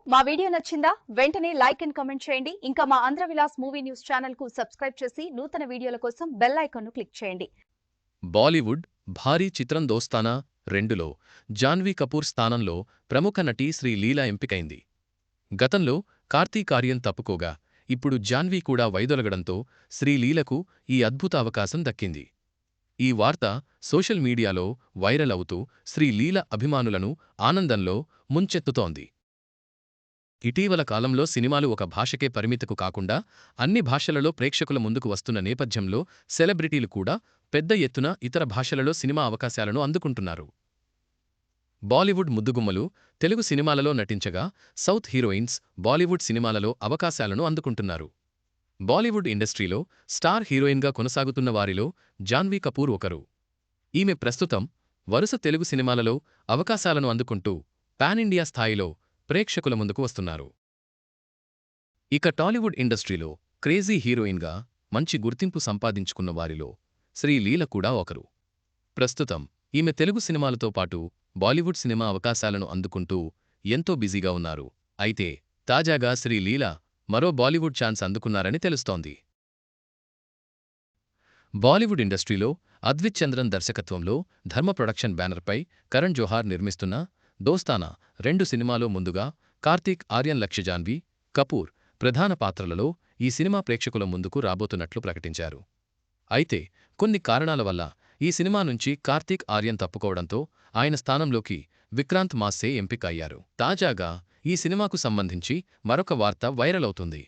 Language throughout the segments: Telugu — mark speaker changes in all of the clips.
Speaker 1: మా వీడియో నచ్చిందా? వెంటనే లైక్ అండ్ కామెంట్ చేయండి. ఇంకా మా Andhra Vilas movie news channel కు సబ్స్క్రైబ్ చేసి నూతన వీడియోల కోసం బెల్ ఐకాన్ ను క్లిక్ చేయండి.
Speaker 2: బాలీవుడ్ భారీ చిత్రం దోస్తానా 2లో జాన్వీ కపూర్ స్థానంలో ప్రముఖ నటి శ్రీలీల ఎంపికైంది. గతంలో కార్తీక్ ఆర్యన్ తప్పుకోగా ఇప్పుడు జాన్వీ కూడా వైదొలగడంతో శ్రీలీలకు ఈ అద్భుత అవకాశం దక్కింది. ఈ వార్త సోషల్ మీడియాలో వైరల్ అవుతూ శ్రీలీల అభిమానులను ఆనందంలో ముంచెత్తుతోంది. ఇటీవల కాలంలో సినిమాలు ఒక భాషకే పరిమితకు కాకుండా అన్ని భాషలలో ప్రేక్షకుల ముందుకు వస్తున్న నేపథ్యంలో సెలబ్రిటీలు కూడా పెద్ద ఎత్తున ఇతర భాషలలో సినిమా అవకాశాలను అందుకుంటున్నారు. బాలీవుడ్ ముద్దుగుమ్మలు తెలుగు సినిమాలలో నటించగా సౌత్ హీరోయిన్స్ బాలీవుడ్ సినిమాలలో అవకాశాలను అందుకుంటున్నారు. బాలీవుడ్ ఇండస్ట్రీలో స్టార్ హీరోయిన్గా కొనసాగుతున్న వారిలో జాన్వీ కపూర్ ఒకరు. ఈమె ప్రస్తుతం వరుస తెలుగు సినిమాలలో అవకాశాలను అందుకుంటూ పాన్ ఇండియా స్థాయిలో ప్రేక్షకుల ముందుకు వస్తున్నారు. ఇక టాలీవుడ్ ఇండస్ట్రీలో క్రేజీ హీరోయిన్గా మంచి గుర్తింపు సంపాదించుకున్న వారిలో శ్రీలీల కూడా ఒకరు. ప్రస్తుతం ఈమె తెలుగు సినిమాలతో పాటు బాలీవుడ్ సినిమా అవకాశాలను అందుకుంటూ ఎంతో బిజీగా ఉన్నారు. అయితే తాజాగా శ్రీలీల మరో బాలీవుడ్ ఛాన్స్ అందుకున్నారని తెలుస్తోంది. బాలీవుడ్ ఇండస్ట్రీలో అద్విత్ చంద్రన్ దర్శకత్వంలో ధర్మ ప్రొడక్షన్ బ్యానర్పై కరణ్ జోహార్ నిర్మిస్తున్న దోస్తానా 2 సినిమాలో ముందుగా కార్తీక్ ఆర్యన్ జాన్వీ కపూర్ ప్రధాన పాత్రలలో ఈ సినిమా ప్రేక్షకుల ముందుకు రాబోతున్నట్లు ప్రకటించారు. అయితే కొన్ని కారణాల వల్ల ఈ సినిమా నుంచి కార్తీక్ ఆర్యన్ తప్పుకోవడంతో ఆయన స్థానంలోకి విక్రాంత్ మాస్సే ఎంపిక అయ్యారు. తాజాగా ఈ సినిమాకు సంబంధించి మరొక వార్త వైరల్ అవుతుంది.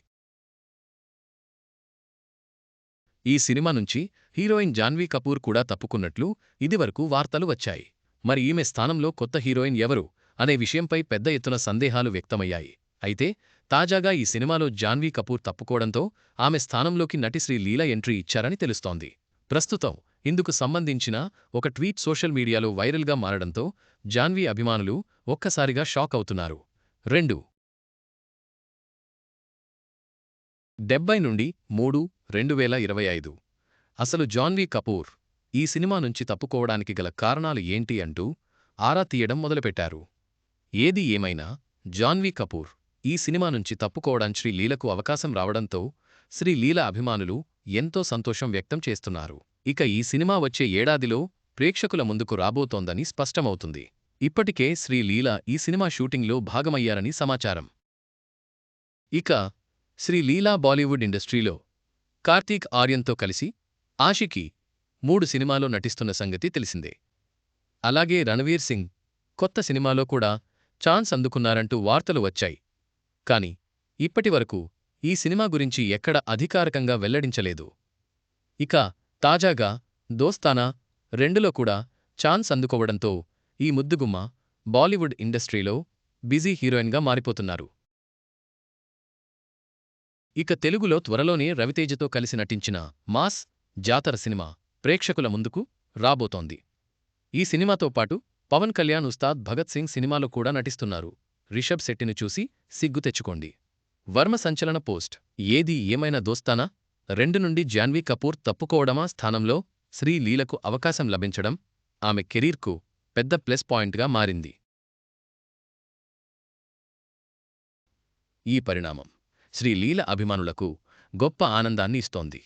Speaker 2: ఈ సినిమా నుంచి హీరోయిన్ జాన్వీ కపూర్ కూడా తప్పుకున్నట్లు ఇదివరకు వార్తలు వచ్చాయి. మరి ఈమె స్థానంలో కొత్త హీరోయిన్ ఎవరు అనే విషయంపై పెద్ద ఎత్తున సందేహాలు వ్యక్తమయ్యాయి. అయితే తాజాగా ఈ సినిమాలో జాన్వీ కపూర్ తప్పుకోవడంతో ఆమె స్థానంలోకి నటి శ్రీలీల ఎంట్రీ ఇచ్చారని తెలుస్తోంది. ప్రస్తుతం ఇందుకు సంబంధించిన ఒక ట్వీట్ సోషల్ మీడియాలో వైరల్గా మారడంతో జాన్వీ అభిమానులు ఒక్కసారిగా షాక్ అవుతున్నారు. 2:70 నుండి 3:2025 అసలు జాన్వీ కపూర్ ఈ సినిమా నుంచి తప్పుకోవడానికి గల కారణాలు ఏంటి అంటూ ఆరా తీయడం మొదలుపెట్టారు. ఏది ఏమైనా జాన్వీ కపూర్ ఈ సినిమా నుంచి తప్పుకోవడం శ్రీలీలకు అవకాశం రావడంతో శ్రీలీల అభిమానులు ఎంతో సంతోషం వ్యక్తం చేస్తున్నారు. ఇక ఈ సినిమా వచ్చే ఏడాదిలో ప్రేక్షకుల ముందుకు రాబోతోందని స్పష్టమవుతుంది. ఇప్పటికే శ్రీలీల ఈ సినిమా షూటింగ్లో భాగమయ్యారని సమాచారం. ఇక శ్రీలీల బాలీవుడ్ ఇండస్ట్రీలో కార్తీక్ ఆర్యన్తో కలిసి ఆషికీ 3 సినిమాలో నటిస్తున్న సంగతి తెలిసిందే. అలాగే రణవీర్ సింగ్ కొత్త సినిమాలో కూడా ఛాన్స్ అందుకున్నారంటూ వార్తలు వచ్చాయి. కాని ఇప్పటివరకు ఈ సినిమా గురించి ఎక్కడ అధికారికంగా వెల్లడించలేదు. ఇక తాజాగా దోస్తానా 2లో కూడా ఛాన్స్ అందుకోవడంతో ఈ ముద్దుగుమ్మ బాలీవుడ్ ఇండస్ట్రీలో బిజీ హీరోయిన్గా మారిపోతున్నారు. ఇక తెలుగులో త్వరలోనే రవితేజతో కలిసి నటించిన మాస్ జాతర సినిమా ప్రేక్షకుల ముందుకు రాబోతోంది. ఈ సినిమాతో పాటు పవన్ కళ్యాణ్ ఉస్తాద్ భగత్ సింగ్ సినిమాలో కూడా నటిస్తున్నారు. రిషబ్ శెట్టిని చూసి సిగ్గు తెచ్చుకోండి. వర్మ సంచలన పోస్ట్. ఏది ఏమైనా దోస్తానా 2 నుండి జాన్వీ కపూర్ తప్పుకోవడమా స్థానంలో శ్రీలీలకు అవకాశం లభించడం ఆమె కెరీర్కు పెద్ద ప్లస్ పాయింట్గా మారింది. ఈ పరిణామం శ్రీలీల అభిమానులకు గొప్ప ఆనందాన్ని ఇస్తోంది.